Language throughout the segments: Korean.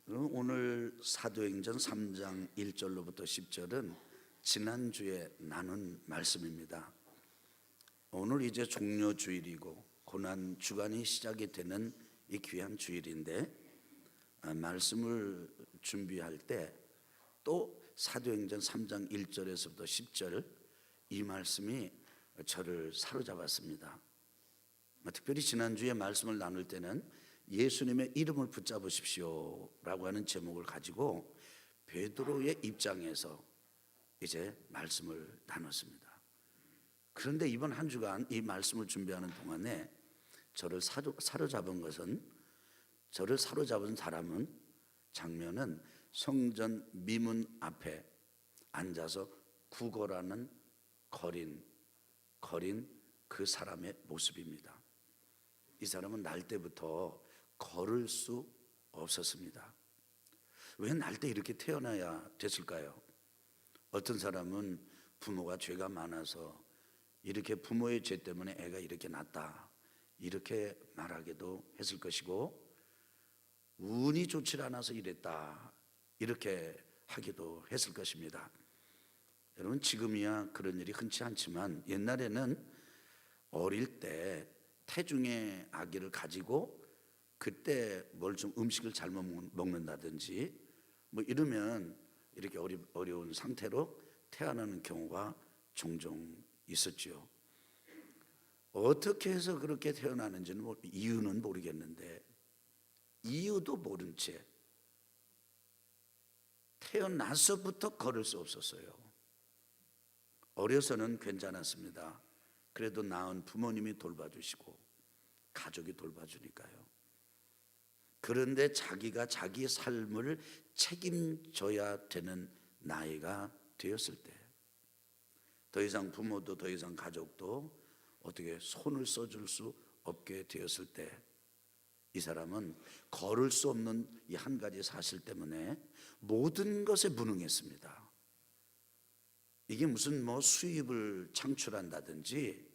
오늘 사도행전 3장 1절로부터 10절은 지난주에 나눈 말씀입니다. 오늘 이제 종료주일이고 고난 주간이 시작이 되는 이 귀한 주일인데, 말씀을 준비할 때 또 사도행전 3장 1절에서부터 10절 이 말씀이 저를 사로잡았습니다. 특별히 지난주에 말씀을 나눌 때는 예수님의 이름을 붙잡으십시오 라고 하는 제목을 가지고 베드로의 입장에서 이제 말씀을 나눴습니다. 그런데 이번 한 주간 이 말씀을 준비하는 동안에 저를 사로잡은 것은, 저를 사로잡은 장면은 성전 미문 앞에 앉아서 구걸하는 거린 그 사람의 모습입니다. 이 사람은 날 때부터 걸을 수 없었습니다. 왜 날 때 이렇게 태어나야 됐을까요? 어떤 사람은 부모가 죄가 많아서 이렇게 부모의 죄 때문에 애가 이렇게 났다 이렇게 말하기도 했을 것이고, 운이 좋지 않아서 이랬다 이렇게 하기도 했을 것입니다. 여러분, 지금이야 그런 일이 흔치 않지만 옛날에는 어릴 때 태중의 아기를 가지고 그때 뭘 좀 음식을 잘못 먹는다든지 뭐 이러면 이렇게 어려운 상태로 태어나는 경우가 종종 있었죠. 어떻게 해서 그렇게 태어나는지는 이유는 모르겠는데, 이유도 모른 채 태어나서부터 걸을 수 없었어요. 어려서는 괜찮았습니다. 그래도 낳은 부모님이 돌봐주시고 가족이 돌봐주니까요. 그런데 자기가 자기 삶을 책임져야 되는 나이가 되었을 때, 더 이상 부모도 더 이상 가족도 어떻게 손을 써줄 수 없게 되었을 때, 이 사람은 걸을 수 없는 이 한 가지 사실 때문에 모든 것에 무능했습니다. 이게 무슨 수입을 창출한다든지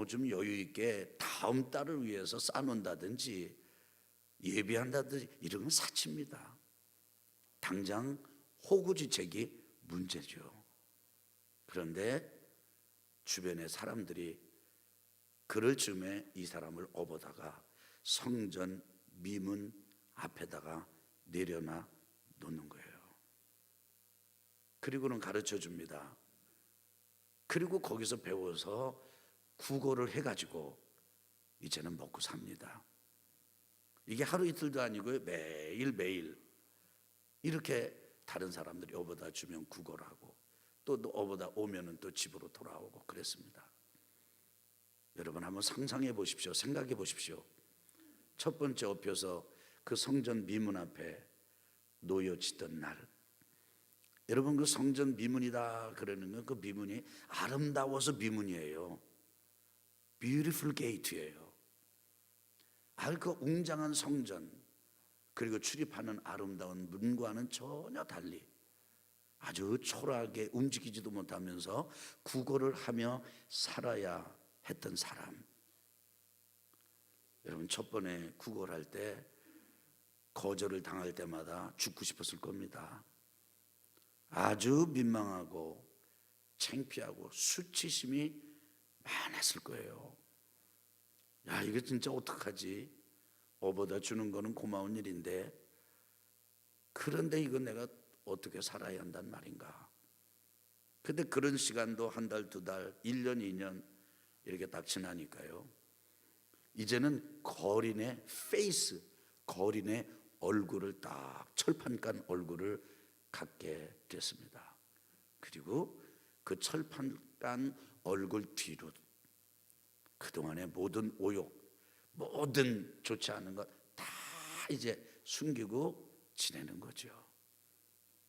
좀 여유 있게 다음 달을 위해서 쌓아놓는다든지 예비한다든지 이런 건 사치입니다. 당장 호구지책이 문제죠. 그런데 주변의 사람들이 그럴 즈음에 이 사람을 업어다가 성전 미문 앞에다가 내려놔 놓는 거예요. 그리고는 가르쳐 줍니다. 그리고 거기서 배워서 구걸을 해가지고 이제는 먹고 삽니다. 이게 하루 이틀도 아니고요, 매일 이렇게 다른 사람들이 업어다 주면 구걸하고 또 업어다 오면은 또 집으로 돌아오고 그랬습니다. 여러분 한번 상상해 보십시오. 생각해 보십시오. 첫 번째 업혀서 그 성전 미문 앞에 놓여지던 날, 여러분 그 성전 미문이다 그러는 건 그 미문이 아름다워서 미문이에요. Beautiful gate예요. 그 웅장한 성전, 그리고 출입하는 아름다운 문과는 전혀 달리 아주 초라하게 움직이지도 못하면서 구걸을 하며 살아야 했던 사람. 여러분 첫 번에 구걸할 때 거절을 당할 때마다 죽고 싶었을 겁니다. 아주 민망하고 창피하고 수치심이 많았을 거예요. 야, 이거 진짜 어떡하지? 업어다 주는 거는 고마운 일인데, 그런데 이거 내가 어떻게 살아야 한단 말인가? 근데 그런 시간도 한 달, 두 달, 1년, 2년 이렇게 딱 지나니까요, 이제는 거린의 페이스, 거린의 얼굴을 딱 철판 깐 얼굴을 갖게 됐습니다. 그리고 그 철판 깐 얼굴 뒤로 그동안의 모든 오욕, 모든 좋지 않은 것 다 이제 숨기고 지내는 거죠.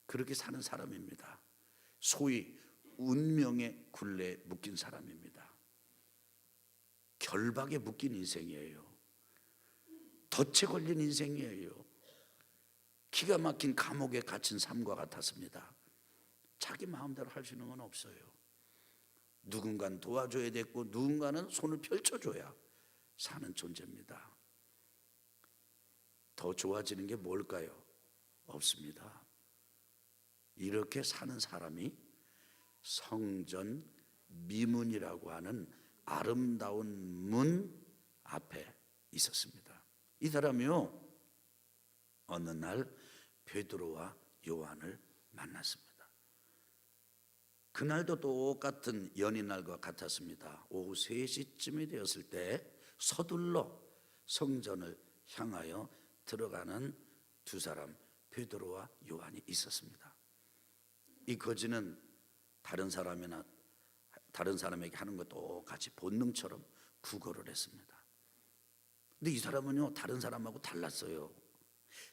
그렇게 사는 사람입니다. 소위 운명의 굴레에 묶인 사람입니다. 결박에 묶인 인생이에요. 덫에 걸린 인생이에요. 기가 막힌 감옥에 갇힌 삶과 같았습니다. 자기 마음대로 할 수 있는 건 없어요. 누군가는 도와줘야 됐고 누군가는 손을 펼쳐줘야 사는 존재입니다. 더 좋아지는 게 뭘까요? 없습니다. 이렇게 사는 사람이 성전 미문이라고 하는 아름다운 문 앞에 있었습니다. 이 사람이요, 어느 날 베드로와 요한을 만났습니다. 그날도 똑같은 연인날과 같았습니다. 오후 3시쯤이 되었을 때 서둘러 성전을 향하여 들어가는 두 사람, 베드로와 요한이 있었습니다. 이 거지는 다른 사람에게 하는 것도 똑같이 본능처럼 구걸을 했습니다. 근데 이 사람은요, 다른 사람하고 달랐어요.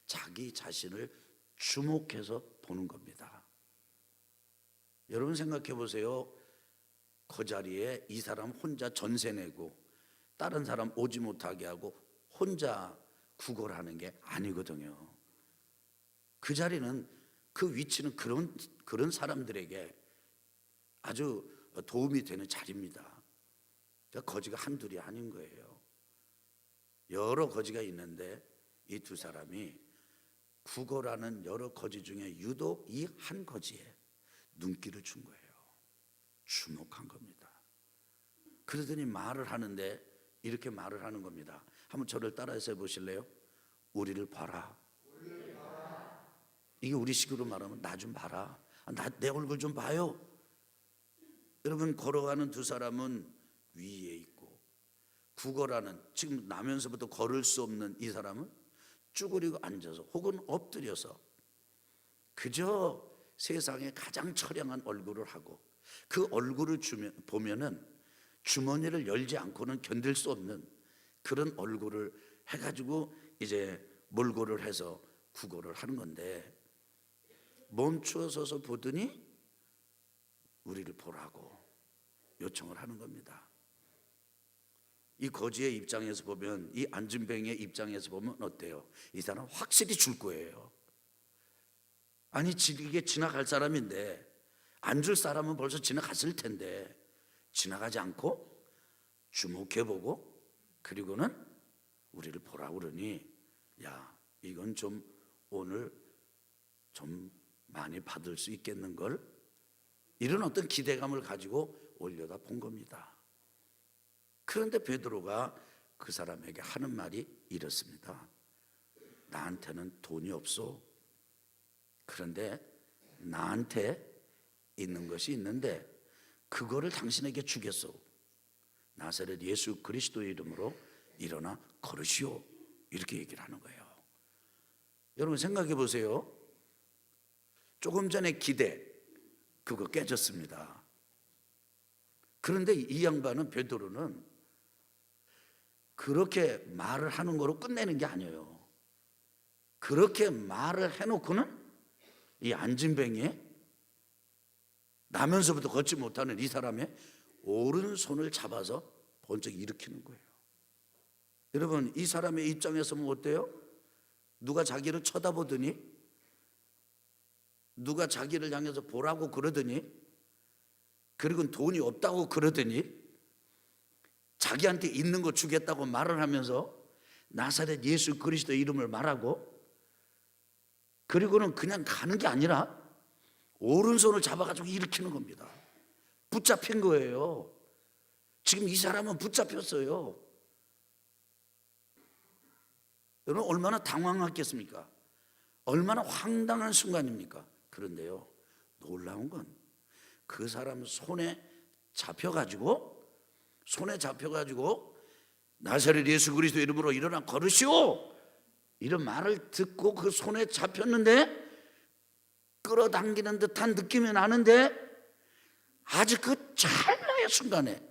자기 자신을 주목해서 보는 겁니다. 여러분 생각해 보세요. 그 자리에 이 사람 혼자 전세 내고 다른 사람 오지 못하게 하고 혼자 구걸하는 게 아니거든요. 그 자리는, 그 위치는 그런 사람들에게 아주 도움이 되는 자리입니다. 거지가 한둘이 아닌 거예요. 여러 거지가 있는데 이 두 사람이 구걸하는 여러 거지 중에 유독 이 한 거지에 눈길을 준 거예요. 주목한 겁니다. 그러더니 말을 하는데 이렇게 말을 하는 겁니다. 한번 저를 따라해서 해보실래요? 우리를 봐라. 이게 우리식으로 말하면 나 좀 봐라. 내 얼굴 좀 봐요. 여러분, 걸어가는 두 사람은 위에 있고, 구걸하는, 지금 나면서부터 걸을 수 없는 이 사람은 쭈그리고 앉아서 혹은 엎드려서 그저 세상에 가장 처량한 얼굴을 하고, 그 얼굴을 보면은 주머니를 열지 않고는 견딜 수 없는 그런 얼굴을 해가지고 이제 몰골을 해서 구걸을 하는 건데, 멈추어 서서 보더니 우리를 보라고 요청을 하는 겁니다. 이 거지의 입장에서 보면, 이 안진뱅이의 입장에서 보면 어때요? 이 사람 확실히 줄 거예요. 아니, 이게 지나갈 사람인데, 안 줄 사람은 벌써 지나갔을 텐데 지나가지 않고 주목해보고 그리고는 우리를 보라 그러니, 야, 이건 좀 오늘 좀 많이 받을 수 있겠는걸, 이런 어떤 기대감을 가지고 올려다 본 겁니다. 그런데 베드로가 그 사람에게 하는 말이 이렇습니다. 나한테는 돈이 없어. 그런데 나한테 있는 것이 있는데 그거를 당신에게 주겠소. 나사렛 예수 그리스도의 이름으로 일어나 걸으시오. 이렇게 얘기를 하는 거예요. 여러분 생각해 보세요. 조금 전에 기대, 그거 깨졌습니다. 그런데 이 양반은, 베드로는 그렇게 말을 하는 거로 끝내는 게 아니에요. 그렇게 말을 해놓고는 이 안진뱅이에, 나면서부터 걷지 못하는 이 사람의 오른손을 잡아서 번쩍 일으키는 거예요. 여러분, 이 사람의 입장에서 뭐 어때요? 누가 자기를 쳐다보더니, 누가 자기를 향해서 보라고 그러더니, 그리고 돈이 없다고 그러더니 자기한테 있는 거 주겠다고 말을 하면서 나사렛 예수 그리스도 이름을 말하고, 그리고는 그냥 가는 게 아니라 오른손을 잡아가지고 일으키는 겁니다. 붙잡힌 거예요. 지금 이 사람은 붙잡혔어요. 여러분, 얼마나 당황했겠습니까? 얼마나 황당한 순간입니까? 그런데요, 놀라운 건 그 사람 손에 잡혀가지고 나사렛 예수 그리스도 이름으로 일어나 걸으시오, 이런 말을 듣고 그 손에 잡혔는데, 끌어당기는 듯한 느낌이 나는데, 아주 그 찰나의 순간에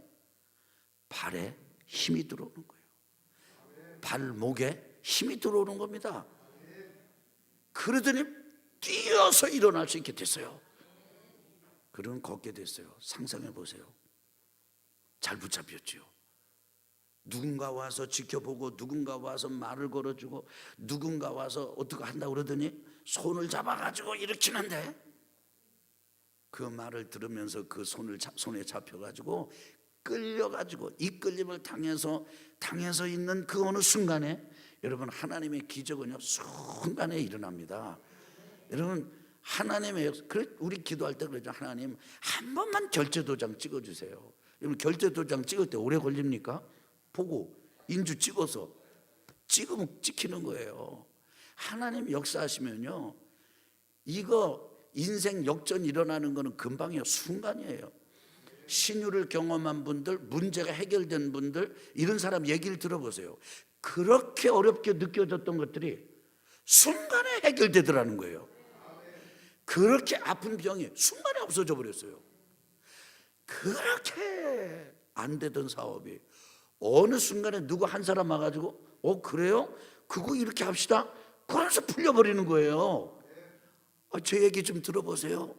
발에 힘이 들어오는 거예요. 발목에 힘이 들어오는 겁니다. 그러더니 뛰어서 일어날 수 있게 됐어요. 그러면 걷게 됐어요. 상상해 보세요. 잘 붙잡혔죠. 누군가 와서 지켜보고, 누군가 와서 말을 걸어주고, 누군가 와서 어떻게 한다고 그러더니 손을 잡아가지고 일으키는데, 그 말을 들으면서 그 손에 잡혀가지고 끌려가지고 이끌림을 당해서 있는 그 어느 순간에, 여러분, 하나님의 기적은요 순간에 일어납니다. 여러분 하나님의 우리 기도할 때 그러죠. 하나님 한 번만 결제 도장 찍어주세요. 여러분 결제 도장 찍을 때 오래 걸립니까? 보고 인주 찍어서 찍으면 찍히는 거예요. 하나님 역사하시면요, 이거 인생 역전 일어나는 거는 금방이에요. 순간이에요. 신유를 경험한 분들, 문제가 해결된 분들, 이런 사람 얘기를 들어보세요. 그렇게 어렵게 느껴졌던 것들이 순간에 해결되더라는 거예요. 그렇게 아픈 병이 순간에 없어져 버렸어요. 그렇게 안 되던 사업이 어느 순간에 누구 한 사람 와가지고 그래요? 그거 이렇게 합시다. 그러면서 풀려버리는 거예요. 제 얘기 좀 들어보세요.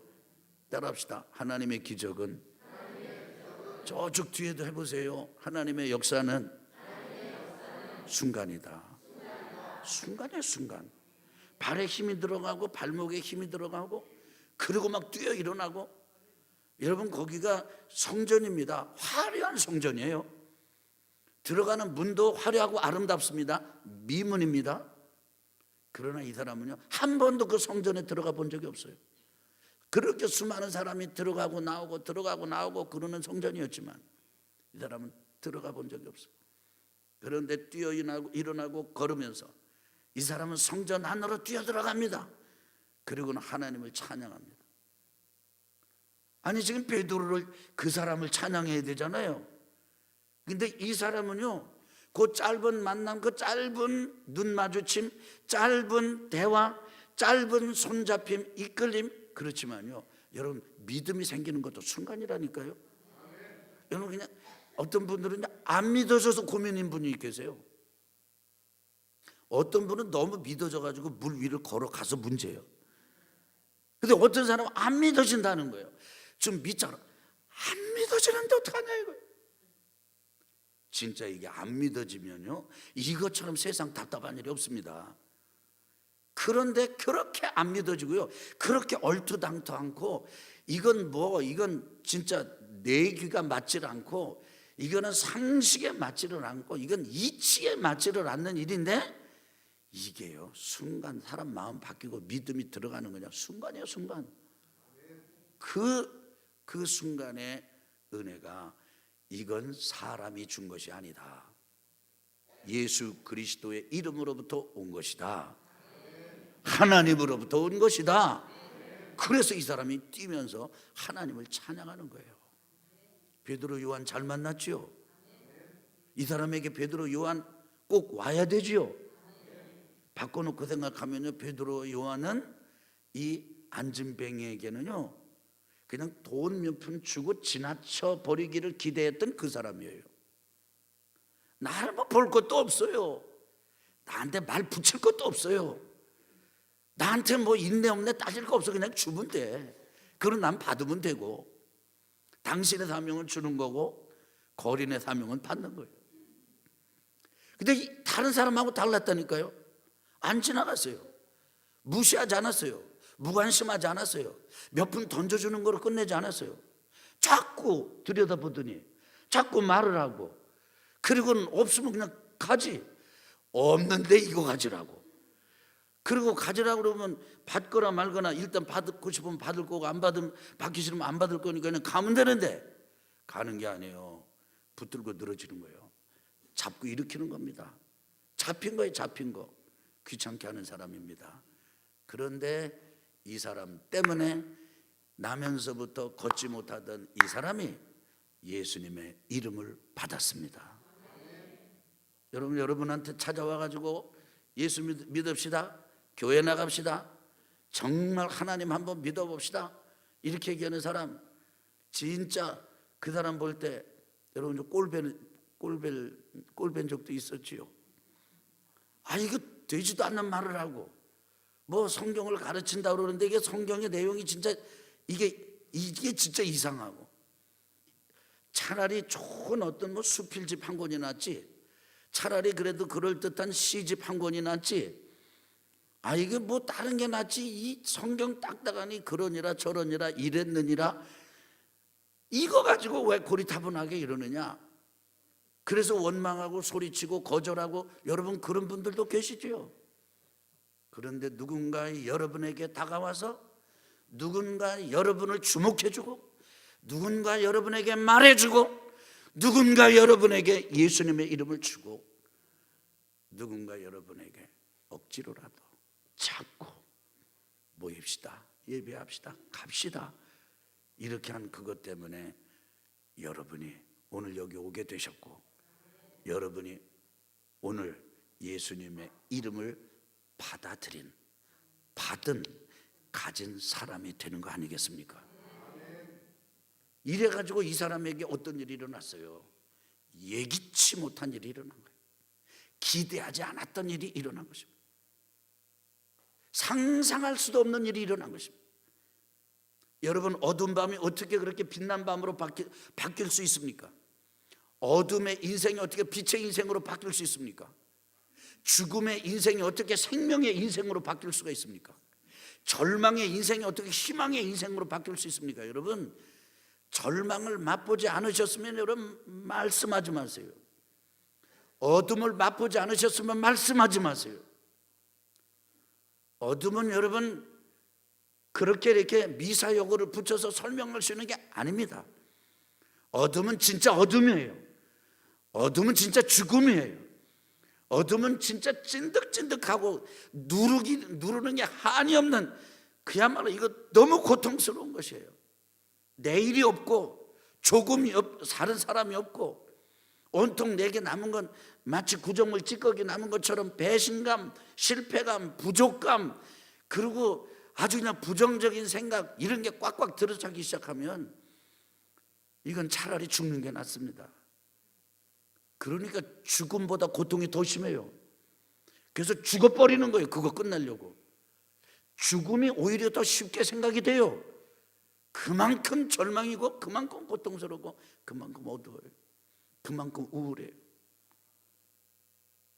따라합시다. 하나님의 기적은 저쪽 뒤에도 해보세요. 하나님의 역사는 순간이다. 순간이에요. 순간. 발에 힘이 들어가고 발목에 힘이 들어가고 그리고 막 뛰어 일어나고. 여러분 거기가 성전입니다. 화려한 성전이에요. 들어가는 문도 화려하고 아름답습니다. 미문입니다. 그러나 이 사람은요, 한 번도 그 성전에 들어가 본 적이 없어요. 그렇게 수많은 사람이 들어가고 나오고 그러는 성전이었지만 이 사람은 들어가 본 적이 없어요. 그런데 뛰어 일어나고 걸으면서 이 사람은 성전 안으로 뛰어 들어갑니다. 그리고는 하나님을 찬양합니다. 아니 지금 베드로를, 그 사람을 찬양해야 되잖아요. 근데 이 사람은요, 그 짧은 만남, 그 짧은 눈 마주침, 짧은 대화, 짧은 손잡힘, 이끌림, 그렇지만요, 여러분 믿음이 생기는 것도 순간이라니까요. 여러분 그냥 어떤 분들은 안 믿어져서 고민인 분이 계세요. 어떤 분은 너무 믿어져가지고 물 위를 걸어가서 문제예요. 근데 어떤 사람은 안 믿어진다는 거예요. 좀 믿잖아. 안 믿어지는데 어떡하냐 이거예요. 진짜 이게 안 믿어지면요, 이것처럼 세상 답답한 일이 없습니다. 그런데 그렇게 안 믿어지고요, 그렇게 얼토당토 않고, 이건 진짜 내 귀가 맞지를 않고, 이거는 상식에 맞지를 않고, 이건 이치에 맞지를 않는 일인데, 이게요 순간 사람 마음 바뀌고 믿음이 들어가는 거냐. 순간이에요. 순간. 그 순간의 은혜가, 이건 사람이 준 것이 아니다. 예수 그리스도의 이름으로부터 온 것이다. 하나님으로부터 온 것이다. 그래서 이 사람이 뛰면서 하나님을 찬양하는 거예요. 베드로 요한 잘 만났지요. 이 사람에게 베드로 요한 꼭 와야 되지요. 바꿔놓고 생각하면요, 베드로 요한은 이 안진뱅이에게는요 그냥 돈 몇 푼 주고 지나쳐 버리기를 기대했던 그 사람이에요. 나를 뭐 볼 것도 없어요. 나한테 말 붙일 것도 없어요. 나한테 뭐 있네 없네 따질 거 없어. 그냥 주면 돼. 그럼 난 받으면 되고, 당신의 사명은 주는 거고 거린의 사명은 받는 거예요. 근데 다른 사람하고 달랐다니까요. 안 지나갔어요. 무시하지 않았어요. 무관심하지 않았어요. 몇 푼 던져주는 거로 끝내지 않았어요. 자꾸 들여다보더니 자꾸 말을 하고, 그리고는 없으면 그냥 가지. 없는데 이거 가지라고. 그리고 가지라고 그러면 받거나 말거나, 일단 받고 싶으면 받을 거고, 안 받으면, 받기 싫으면 안 받을 거니까 그냥 가면 되는데, 가는 게 아니에요. 붙들고 늘어지는 거예요. 잡고 일으키는 겁니다. 잡힌 거예요. 잡힌 거. 귀찮게 하는 사람입니다. 그런데 이 사람 때문에 나면서부터 걷지 못하던 이 사람이 예수님의 이름을 받았습니다. 여러분, 여러분한테 찾아와가지고 예수 믿읍시다, 교회 나갑시다, 정말 하나님 한번 믿어봅시다, 이렇게 얘기하는 사람, 진짜 그 사람 볼 때 여러분 꼴뵌 적도 있었지요. 이거 되지도 않는 말을 하고 뭐 성경을 가르친다 그러는데, 이게 성경의 내용이 진짜 이게 진짜 이상하고, 차라리 좋은 어떤 뭐 수필집 한 권이 낫지, 차라리 그래도 그럴듯한 시집 한 권이 낫지, 이게 뭐 다른 게 낫지, 이 성경 딱딱하니 그러니라 저러니라 이랬느니라, 이거 가지고 왜 고리타분하게 이러느냐. 그래서 원망하고 소리치고 거절하고, 여러분 그런 분들도 계시죠. 그런데 누군가 여러분에게 다가와서 누군가 여러분을 주목해주고 누군가 여러분에게 말해주고 누군가 여러분에게 예수님의 이름을 주고 누군가 여러분에게 억지로라도 자꾸 모입시다, 예배합시다, 갑시다, 이렇게 한 그것 때문에 여러분이 오늘 여기 오게 되셨고 여러분이 오늘 예수님의 이름을 받은 가진 사람이 되는 거 아니겠습니까? 이래가지고 이 사람에게 어떤 일이 일어났어요? 예기치 못한 일이 일어난 거예요. 기대하지 않았던 일이 일어난 것입니다. 상상할 수도 없는 일이 일어난 것입니다. 여러분, 어두운 밤이 어떻게 그렇게 빛난 밤으로 바뀔 수 있습니까? 어둠의 인생이 어떻게 빛의 인생으로 바뀔 수 있습니까? 죽음의 인생이 어떻게 생명의 인생으로 바뀔 수가 있습니까? 절망의 인생이 어떻게 희망의 인생으로 바뀔 수 있습니까? 여러분, 절망을 맛보지 않으셨으면 여러분 말씀하지 마세요. 어둠을 맛보지 않으셨으면 말씀하지 마세요. 어둠은 여러분 그렇게 이렇게 미사여구를 붙여서 설명할 수 있는 게 아닙니다. 어둠은 진짜 어둠이에요. 어둠은 진짜 죽음이에요. 어둠은 진짜 찐득찐득하고 누르는 게 한이 없는, 그야말로 이거 너무 고통스러운 것이에요. 내일이 없고 사는 사람이 없고 온통 내게 남은 건 마치 구정물 찌꺼기 남은 것처럼 배신감, 실패감, 부족감, 그리고 아주 그냥 부정적인 생각, 이런 게 꽉꽉 들어차기 시작하면 이건 차라리 죽는 게 낫습니다. 그러니까 죽음보다 고통이 더 심해요. 그래서 죽어버리는 거예요. 그거 끝나려고. 죽음이 오히려 더 쉽게 생각이 돼요. 그만큼 절망이고 그만큼 고통스럽고 그만큼 어두워요. 그만큼 우울해요.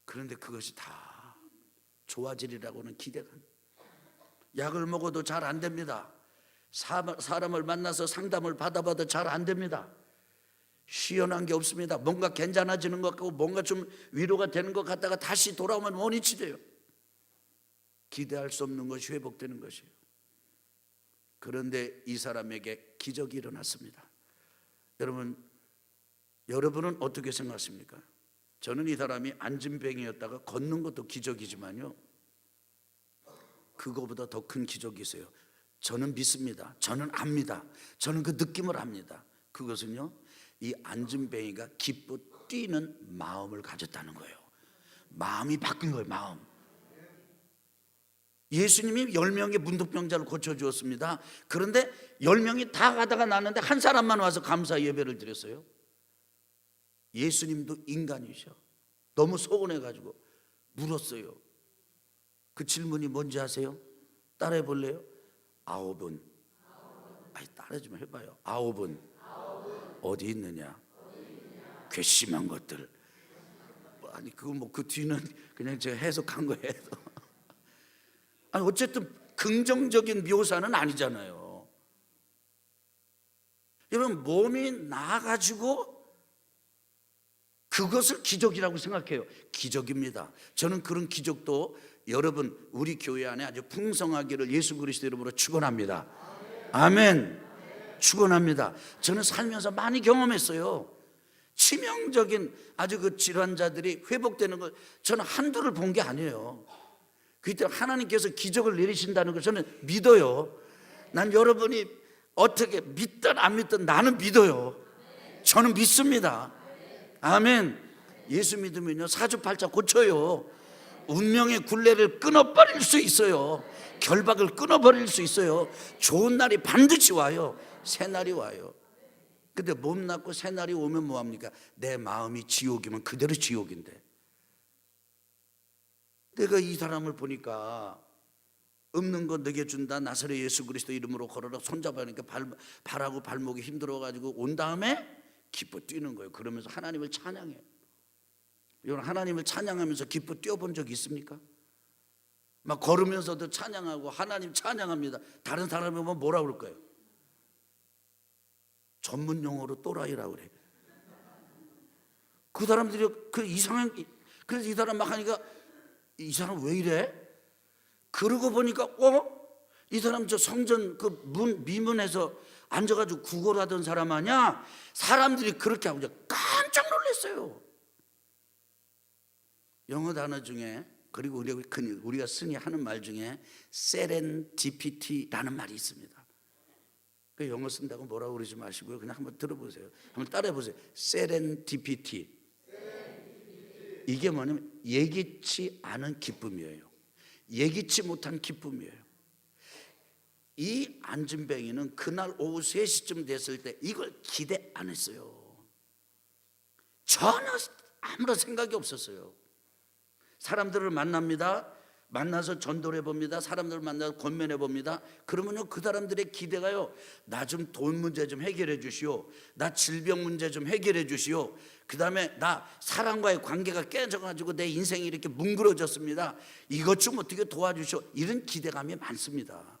그런데 그것이 다 좋아지리라고는 기대가 안 돼요. 약을 먹어도 잘 안 됩니다. 사람을 만나서 상담을 받아봐도 잘 안 됩니다. 시원한 게 없습니다. 뭔가 괜찮아지는 것 같고 뭔가 좀 위로가 되는 것 같다가 다시 돌아오면 원위치 돼요. 기대할 수 없는 것이 회복되는 것이에요. 그런데 이 사람에게 기적이 일어났습니다. 여러분은 어떻게 생각하십니까? 저는 이 사람이 안진뱅이였다가 걷는 것도 기적이지만요, 그거보다 더 큰 기적이 있어요. 저는 믿습니다. 저는 압니다. 저는 그 느낌을 압니다. 그것은요, 이 안진뱅이가 기뻐 뛰는 마음을 가졌다는 거예요. 마음이 바뀐 거예요. 마음. 예수님이 10명의 문둥병자를 고쳐주었습니다. 그런데 10명이 다 가다가 나는데 한 사람만 와서 감사 예배를 드렸어요. 예수님도 인간이셔. 너무 서운해가지고 물었어요. 그 질문이 뭔지 아세요? 따라해 볼래요? 9은. 아니, 따라 좀 해봐요. 9은 어디 있느냐? 괘씸한 것들. 아니, 그 뒤는 그냥 제가 해석한 거예요. 아니, 어쨌든 긍정적인 묘사는 아니잖아요. 여러분, 몸이 나아가지고 그것을 기적이라고 생각해요. 기적입니다. 저는 그런 기적도 여러분 우리 교회 안에 아주 풍성하기를 예수 그리스도 이름으로 축원합니다. 아멘. 축원합니다. 저는 살면서 많이 경험했어요. 치명적인 아주 그 질환자들이 회복되는 걸 저는 한두를 본 게 아니에요. 그때 하나님께서 기적을 내리신다는 걸 저는 믿어요. 난 여러분이 어떻게 믿든 안 믿든 나는 믿어요. 저는 믿습니다. 아멘. 예수 믿으면요, 사주팔자 고쳐요. 운명의 굴레를 끊어버릴 수 있어요. 결박을 끊어버릴 수 있어요. 좋은 날이 반드시 와요. 새 날이 와요. 근데 몸 낫고 새 날이 오면 뭐합니까? 내 마음이 지옥이면 그대로 지옥인데, 내가 이 사람을 보니까 없는 거 너게 준다, 나사렛 예수 그리스도 이름으로 걸어라, 손잡아니까 발하고 발목이 힘들어가지고 온 다음에 기뻐 뛰는 거예요. 그러면서 하나님을 찬양해요. 여러분, 하나님을 찬양하면서 기뻐 뛰어본 적 있습니까? 막 걸으면서도 찬양하고 하나님 찬양합니다. 다른 사람이 보면 뭐라 그럴까요? 전문 용어로 또라이라고 그래. 그 사람들이 그 이상한, 그래서 이 사람 막 하니까 이 사람 왜 이래? 그러고 보니까 이 사람 저 성전 그 문 미문에서 앉아가지고 구걸하던 사람 아니야? 사람들이 그렇게 하고 깜짝 놀랐어요. 영어 단어 중에, 그리고 우리가 흔히 하는 말 중에 세렌디피티라는 말이 있습니다. 그 영어 쓴다고 뭐라고 그러지 마시고요, 그냥 한번 들어보세요. 한번 따라해 보세요. 세렌디피티. 이게 뭐냐면 예기치 않은 기쁨이에요. 예기치 못한 기쁨이에요. 이 안진뱅이는 그날 오후 3시쯤 됐을 때 이걸 기대 안 했어요. 전혀 아무런 생각이 없었어요. 사람들을 만납니다. 만나서 전도를 해봅니다. 사람들을 만나서 권면해 봅니다. 그러면요, 그 사람들의 기대가요, 나 좀 돈 문제 좀 해결해 주시오, 나 질병 문제 좀 해결해 주시오, 그 다음에 나 사람과의 관계가 깨져가지고 내 인생이 이렇게 뭉그러졌습니다, 이것 좀 어떻게 도와주시오, 이런 기대감이 많습니다.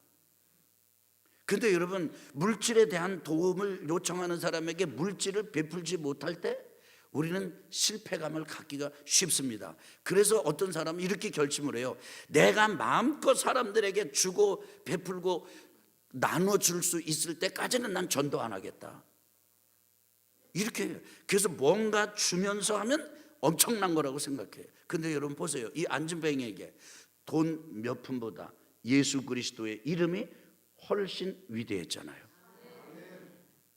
근데 여러분, 물질에 대한 도움을 요청하는 사람에게 물질을 베풀지 못할 때 우리는 실패감을 갖기가 쉽습니다. 그래서 어떤 사람은 이렇게 결심을 해요. 내가 마음껏 사람들에게 주고 베풀고 나눠줄 수 있을 때까지는 난 전도 안 하겠다, 이렇게 해요. 그래서 뭔가 주면서 하면 엄청난 거라고 생각해요. 근데 여러분 보세요. 이 안진뱅이에게 돈 몇 푼보다 예수 그리스도의 이름이 훨씬 위대했잖아요.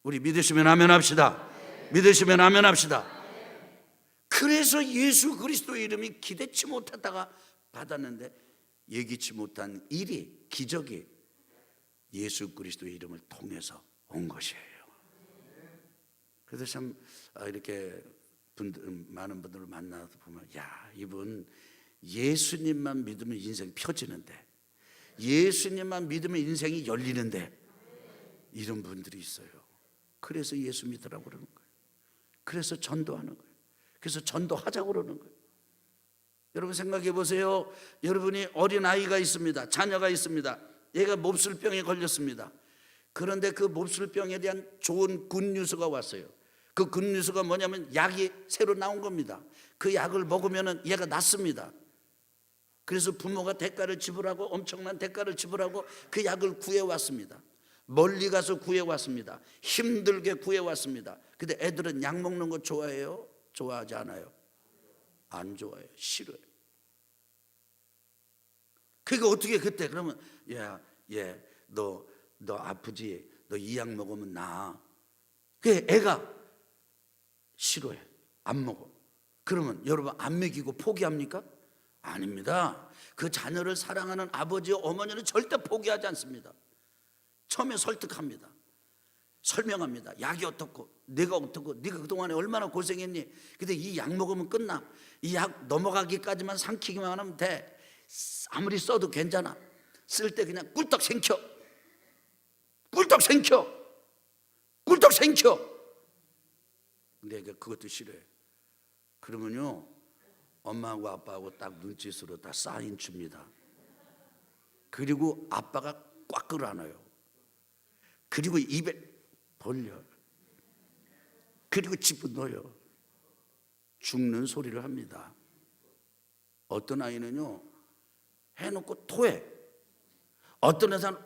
우리 믿으시면 아멘 합시다. 믿으시면 아멘 합시다. 그래서 예수 그리스도의 이름이 기대치 못하다가 받았는데 예기치 못한 일이, 기적이 예수 그리스도의 이름을 통해서 온 것이에요. 그래서 참 이렇게 많은 분들을 만나서 보면, 야, 이분 예수님만 믿으면 인생 펴지는데, 예수님만 믿으면 인생이 열리는데, 이런 분들이 있어요. 그래서 예수 믿으라고 그러는 거예요. 그래서 전도하는 거예요. 그래서 전도하자고 그러는 거예요. 여러분 생각해 보세요. 여러분이 어린아이가 있습니다. 자녀가 있습니다. 얘가 몹쓸병에 걸렸습니다. 그런데 그 몹쓸병에 대한 좋은 굿뉴스가 왔어요. 그 굿뉴스가 뭐냐면 약이 새로 나온 겁니다. 그 약을 먹으면 얘가 낫습니다. 그래서 부모가 대가를 지불하고, 엄청난 대가를 지불하고 그 약을 구해왔습니다. 멀리 가서 구해왔습니다. 힘들게 구해왔습니다. 근데 애들은 약 먹는 거 좋아해요? 좋아하지 않아요? 안 좋아해요. 싫어요. 그러니까 어떻게 그때 그러면, 너 아프지? 너 이 약 먹으면 나아. 그 애가 싫어해. 안 먹어. 그러면 여러분 안 먹이고 포기합니까? 아닙니다. 그 자녀를 사랑하는 아버지와 어머니는 절대 포기하지 않습니다. 처음에 설득합니다. 설명합니다. 약이 어떻고 내가 어떻고 네가 그동안에 얼마나 고생했니? 근데 이 약 먹으면 끝나. 이 약 넘어가기까지만 삼키기만 하면 돼. 아무리 써도 괜찮아. 쓸 때 그냥 꿀떡 생켜. 꿀떡 생켜. 꿀떡 생켜. 근데 그것도 싫어해. 그러면요, 엄마하고 아빠하고 딱 눈짓으로 다 사인 줍니다. 그리고 아빠가 꽉 끌어안아요. 그리고 입에 벌려. 그리고 집어넣어요. 죽는 소리를 합니다. 어떤 아이는요, 해놓고 토해. 어떤 회사는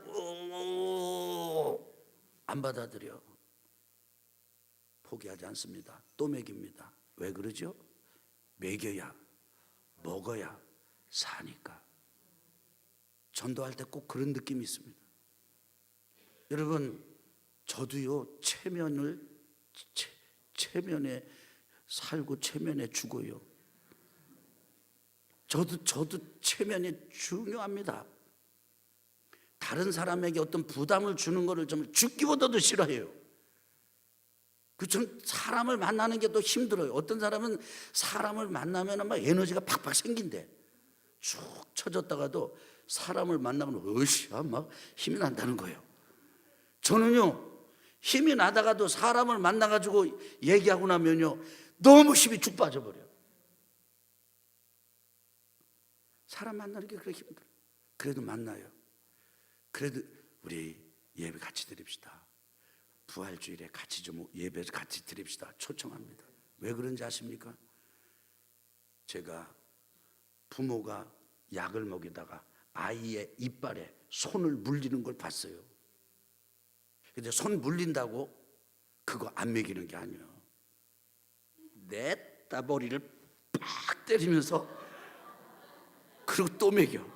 안 받아들여. 포기하지 않습니다. 또 먹입니다. 왜 그러죠? 먹여야, 먹어야 사니까. 전도할 때 꼭 그런 느낌이 있습니다. 여러분, 저도요, 체면에 살고 체면에 죽어요. 저도 체면이 중요합니다. 다른 사람에게 어떤 부담을 주는 것을 좀 죽기보다도 싫어해요. 전 사람을 만나는 게 더 힘들어요. 어떤 사람은 사람을 만나면 막 에너지가 팍팍 생긴대. 쭉 처졌다가도 사람을 만나면 으쌰 막 힘이 난다는 거예요. 저는요, 힘이 나다가도 사람을 만나가지고 얘기하고 나면요, 너무 힘이 쭉 빠져버려요. 사람 만나는 게 그렇게 힘들어요. 그래도 만나요. 그래도 우리 예배 같이 드립시다. 부활주일에 같이 좀 예배 같이 드립시다. 초청합니다. 왜 그런지 아십니까? 제가 부모가 약을 먹이다가 아이의 이빨에 손을 물리는 걸 봤어요. 근데 손 물린다고 그거 안 먹이는 게 아니에요. 내 따버리를 팍 때리면서 그리고 또 먹여.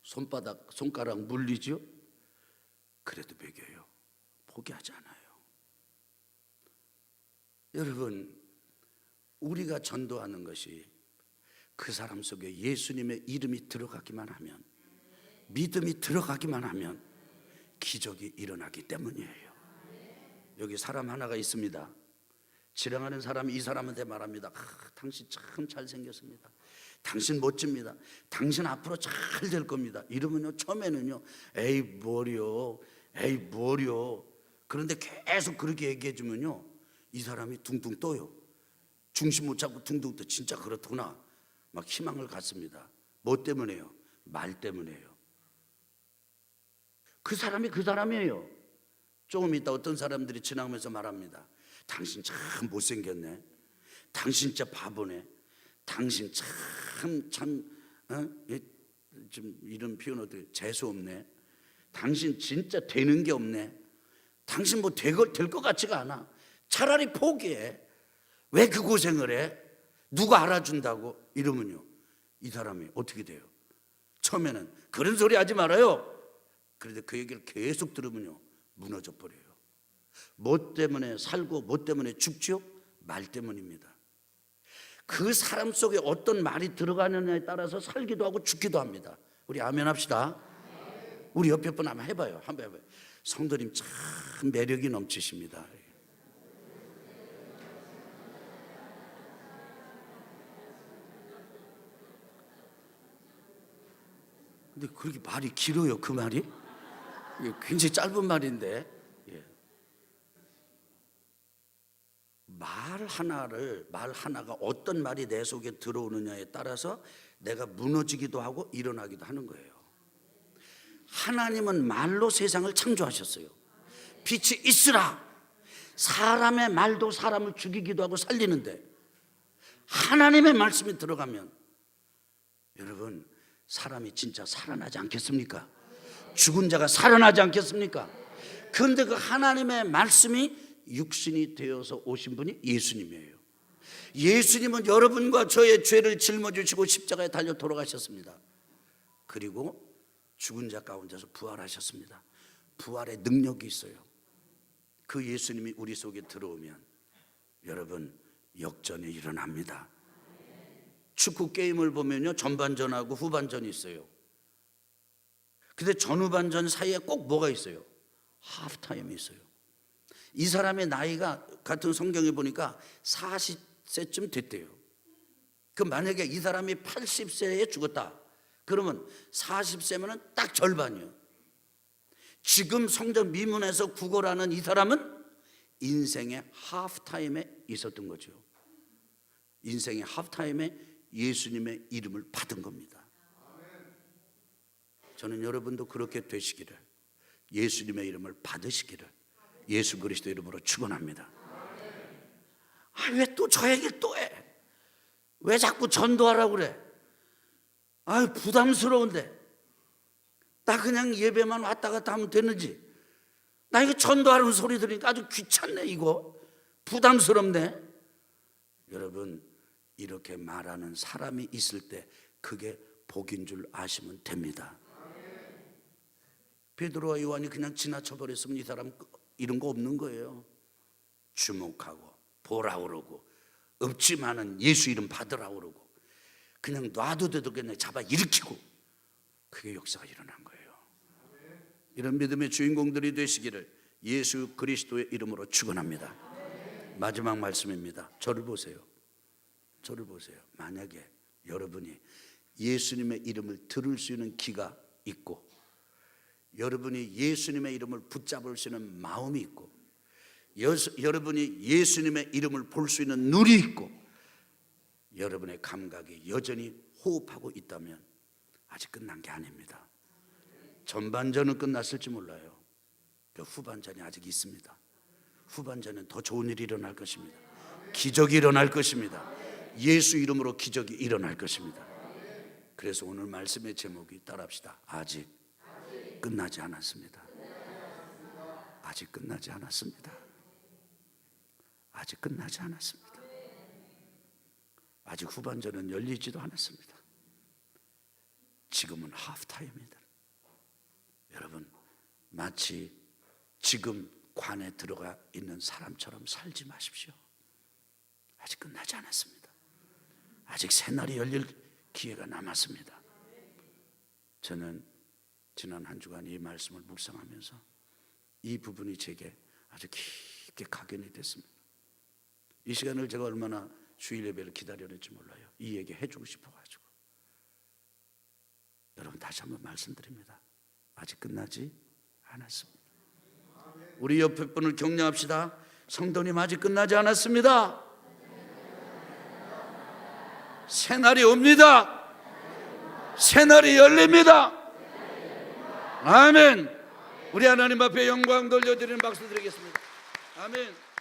손가락 물리죠? 그래도 먹여요. 포기하지 않아요. 여러분, 우리가 전도하는 것이 그 사람 속에 예수님의 이름이 들어가기만 하면, 믿음이 들어가기만 하면 기적이 일어나기 때문이에요. 여기 사람 하나가 있습니다. 지나가는 사람이 이 사람한테 말합니다. 당신 참 잘생겼습니다. 당신 멋집니다. 당신 앞으로 잘 될 겁니다. 이러면요, 처음에는요, 에이 뭐려. 그런데 계속 그렇게 얘기해 주면요, 이 사람이 둥둥 떠요. 중심 못 잡고 둥둥 떠. 진짜 그렇구나. 막 희망을 갖습니다. 뭐 때문에요? 말 때문에요. 그 사람이 그 사람이에요. 조금 있다 어떤 사람들이 지나가면서 말합니다. 당신 참 못생겼네. 당신 진짜 바보네. 당신 좀 이런 표현 어떻게, 재수 없네. 당신 진짜 되는 게 없네. 당신 뭐 될 것 같지가 않아. 차라리 포기해. 왜 그 고생을 해? 누가 알아준다고? 이러면요, 이 사람이 어떻게 돼요? 처음에는 그런 소리 하지 말아요. 그런데 그 얘기를 계속 들으면요, 무너져 버려요. 뭐 때문에 살고 뭐 때문에 죽죠? 말 때문입니다. 그 사람 속에 어떤 말이 들어가느냐에 따라서 살기도 하고 죽기도 합니다. 우리 아멘 합시다. 우리 옆에 분 한번 해봐요. 한번 해봐요. 성도님 참 매력이 넘치십니다. 근데 그렇게 말이 길어요, 그 말이? 굉장히 짧은 말인데, 말 하나가 어떤 말이 내 속에 들어오느냐에 따라서 내가 무너지기도 하고 일어나기도 하는 거예요. 하나님은 말로 세상을 창조하셨어요. 빛이 있으라. 사람의 말도 사람을 죽이기도 하고 살리는데, 하나님의 말씀이 들어가면 여러분, 사람이 진짜 살아나지 않겠습니까? 죽은 자가 살아나지 않겠습니까? 그런데 그 하나님의 말씀이 육신이 되어서 오신 분이 예수님이에요. 예수님은 여러분과 저의 죄를 짊어지시고 십자가에 달려 돌아가셨습니다. 그리고 죽은 자 가운데서 부활하셨습니다. 부활의 능력이 있어요. 그 예수님이 우리 속에 들어오면 여러분, 역전이 일어납니다. 축구 게임을 보면요, 전반전하고 후반전이 있어요. 근데 전후반전 사이에 꼭 뭐가 있어요? 하프타임이 있어요. 이 사람의 나이가 같은 성경에 보니까 40세쯤 됐대요. 그 만약에 이 사람이 80세에 죽었다, 그러면 40세면 딱 절반이에요. 지금 성경 미문에서 구걸하는 이 사람은 인생의 하프타임에 있었던 거죠. 인생의 하프타임에 예수님의 이름을 받은 겁니다. 저는 여러분도 그렇게 되시기를, 예수님의 이름을 받으시기를 예수 그리스도 이름으로 축원합니다. 왜 또 저 얘기를 또 해? 왜 자꾸 전도하라고 그래? 부담스러운데. 나 그냥 예배만 왔다 갔다 하면 되는지. 나 이거 전도하는 소리 들으니까 아주 귀찮네. 이거 부담스럽네. 여러분, 이렇게 말하는 사람이 있을 때 그게 복인 줄 아시면 됩니다. 베드로와 요한이 그냥 지나쳐 버렸으면 이 사람 이런 거 없는 거예요. 주목하고 보라 그러고, 없지만은 예수 이름 받으라 그러고, 그냥 놔둬도 그냥 잡아 일으키고, 그게 역사가 일어난 거예요. 이런 믿음의 주인공들이 되시기를 예수 그리스도의 이름으로 축원합니다. 마지막 말씀입니다. 저를 보세요. 만약에 여러분이 예수님의 이름을 들을 수 있는 귀가 있고, 여러분이 예수님의 이름을 붙잡을 수 있는 마음이 있고, 여러분이 예수님의 이름을 볼 수 있는 눈이 있고, 여러분의 감각이 여전히 호흡하고 있다면 아직 끝난 게 아닙니다. 전반전은 끝났을지 몰라요. 그 후반전이 아직 있습니다. 후반전은 더 좋은 일이 일어날 것입니다. 기적이 일어날 것입니다. 예수 이름으로 기적이 일어날 것입니다. 그래서 오늘 말씀의 제목이 따라합시다. 아직 끝나지 않았습니다. 아직 끝나지 않았습니다. 아직 끝나지 않았습니다. 아직 후반전은 열리지도 않았습니다. 지금은 하프타임입니다. 여러분, 마치 지금 관에 들어가 있는 사람처럼 살지 마십시오. 아직 끝나지 않았습니다. 아직 새날이 열릴 기회가 남았습니다. 저는 지난 한 주간 이 말씀을 묵상하면서 이 부분이 제게 아주 깊게 각인이 됐습니다. 이 시간을 제가 얼마나 주일 예배를 기다렸는지 몰라요. 이 얘기 해주고 싶어가지고. 여러분, 다시 한번 말씀드립니다. 아직 끝나지 않았습니다. 우리 옆에 분을 격려합시다. 성도님, 아직 끝나지 않았습니다. 새날이 옵니다. 새날이 열립니다. 아멘. 우리 하나님 앞에 영광 돌려드리는 박수 드리겠습니다. 아멘.